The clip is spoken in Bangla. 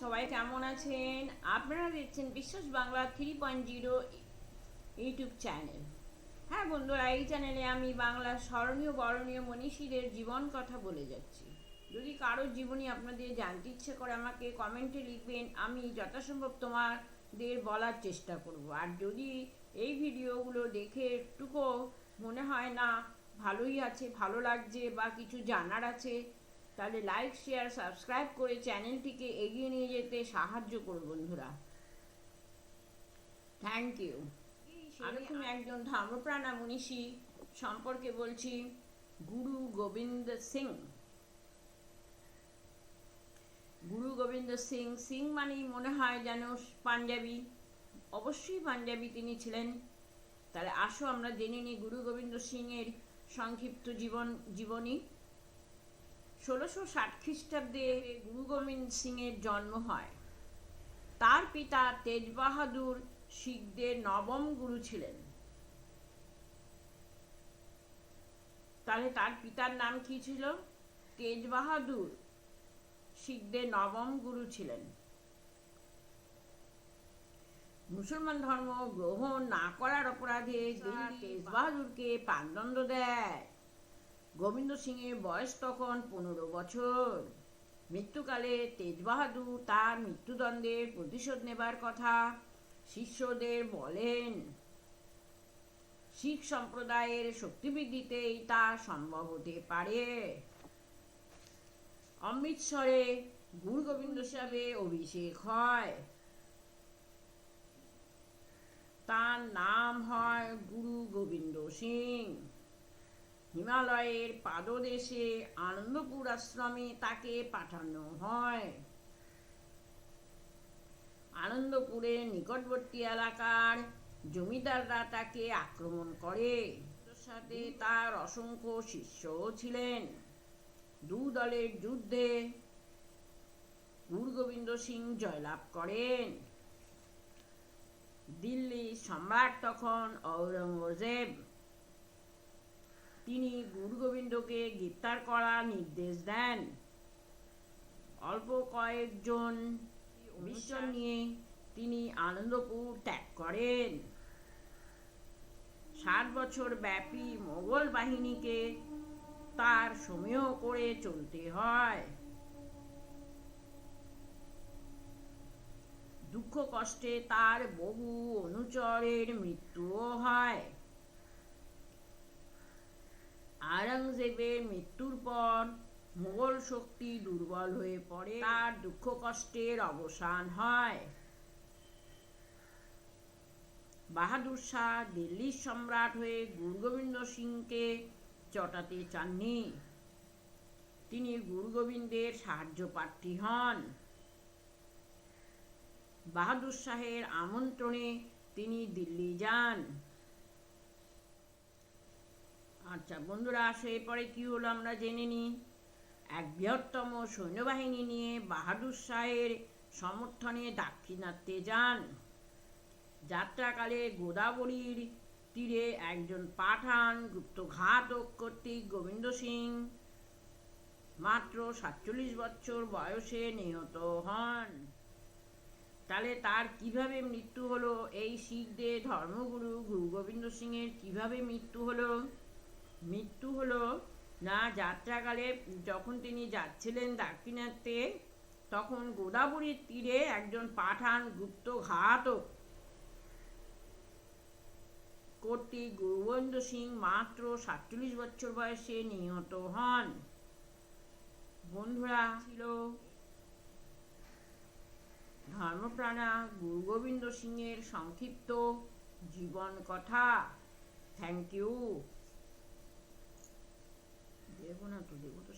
সবাই কেমন আছেন? আপনারা দেখছেন বিশ্বাস বাংলা 3.0 ইউটিউব চ্যানেল। হ্যাঁ বন্ধুরা, এই চ্যানেলে আমি বাংলার স্মরণীয় বরণীয় মনীষীদের জীবন কথা বলে যাচ্ছি। যদি কারোর জীবনী আপনাদের জানতে ইচ্ছে করে আমাকে কমেন্টে লিখবেন, আমি যথাসম্ভব তোমাদের বলার চেষ্টা করব। আর যদি এই ভিডিওগুলো দেখে একটুকু মনে হয় না ভালোই আছে, ভালো লাগছে বা কিছু জানার আছে, তাহলে লাইক শেয়ার সাবস্ক্রাইব করে চ্যানেলটিকে এগিয়ে নিয়ে যেতে সাহায্য করো বন্ধুরা। Thank you. এরকম একজন ধর্মপ্রাণা মনীষী সম্পর্কে বলছি, গুরু গোবিন্দ সিং। গুরু গোবিন্দ সিং, সিং মানেই মনে হয় যেন পাঞ্জাবি। অবশ্যই পাঞ্জাবি তিনি ছিলেন। তাহলে আসো আমরা জেনে নিই গুরু গোবিন্দ সিং এর সংক্ষিপ্ত জীবনী। 1660 খ্রিস্টাব্দে গুরু গোবিন্দ সিং এর জন্ম হয়। তার পিতা তেজ বাহাদুর শিখদের নবম গুরু ছিলেন। তাহলে তার পিতার নাম কি ছিল? তেজ বাহাদুর শিখদের নবম গুরু ছিলেন। মুসলমান ধর্ম গ্রহণ না করার অপরাধে তেজ বাহাদুরকে প্রাণদণ্ড দেয়। গোবিন্দ সিং এর বয়স তখন 15 বছর। মৃত্যুকালে তেজ বাহাদুর তার মৃত্যুদণ্ডের প্রতিশোধ নেবার কথা শিষ্যদের বলেন। শিখ সম্প্রদায়ের শক্তিবৃদ্ধিতেই তা সম্ভব হতে পারে। অমৃতসরে গুরু গোবিন্দ হিসাবে অভিষেক হয়। তার নাম হয় গুরু গোবিন্দ সিং। হিমালয়ের পাদদেশে আনন্দপুর আশ্রমে তাকে পাঠানো হয়। আনন্দপুরের নিকটবর্তী এলাকার জমিদাররা তাকে আক্রমণ করে। সাথে তার অসংখ্য শিষ্যও ছিলেন। দু দলের যুদ্ধে গুরু গোবিন্দ সিং জয়লাভ করেন। দিল্লি সম্রাট তখন ঔরঙ্গজেব। তিনি গুরু গোবিন্দকে গ্রেপ্তার করার নির্দেশ দেন। অল্প কয়েকজন অনুচর নিয়ে তিনি আনন্দপুর ত্যাগ করেন। 7 বছর ব্যাপী মোগল বাহিনীকে তার সমীহ করে চলতে হয়। দুঃখ কষ্টে তার বহু অনুচরের মৃত্যুও হয়। আওরঙ্গজেবের মৃত্যুর পর মোগল শক্তি দুর্বল হয়ে পড়ে। তার দুঃখ কষ্টের অবসান হয়। বাহাদুর শাহ দিল্লির সম্রাট হয়ে গুরু গোবিন্দ সিংকে চটাতে চাননি। তিনি গুরু গোবিন্দের সাহায্য প্রার্থী হন। বাহাদুর শাহের আমন্ত্রণে তিনি দিল্লি যান। আচ্ছা বন্ধুরা, আসো এরপরে কি হলো আমরা জেনে নিই। এক বৃহত্তম সৈন্যবাহিনী নিয়ে বাহাদুর শাহের সমর্থনে দাক্ষিণাত্যে যান। যাত্রাকালে গোদাবরীর তীরে একজন পাঠান গুপ্তঘাতক কর্তৃক গোবিন্দ সিং মাত্র 47 বছর বয়সে নিহত হন। তাহলে তার কিভাবে মৃত্যু হলো? এই শিখদের ধর্মগুরু গুরু গোবিন্দ সিং এর কিভাবে মৃত্যু হলো? মৃত্যু হলো না, যাত্রাকালে যখন তিনি যাচ্ছিলেন দাক্ষিণাত্যে, তখন গোদাবরীর তীরে একজন পাঠান গুপ্তঘাতক কর্তৃক গুরু গোবিন্দ সিং মাত্র 47 বছর বয়সে নিহত হন। বন্ধুরা, ছিল ধর্মপ্রাণা গুরু গোবিন্দ সিং এর সংক্ষিপ্ত জীবন কথা। Thank you. দেবো না তো, দেবো তো।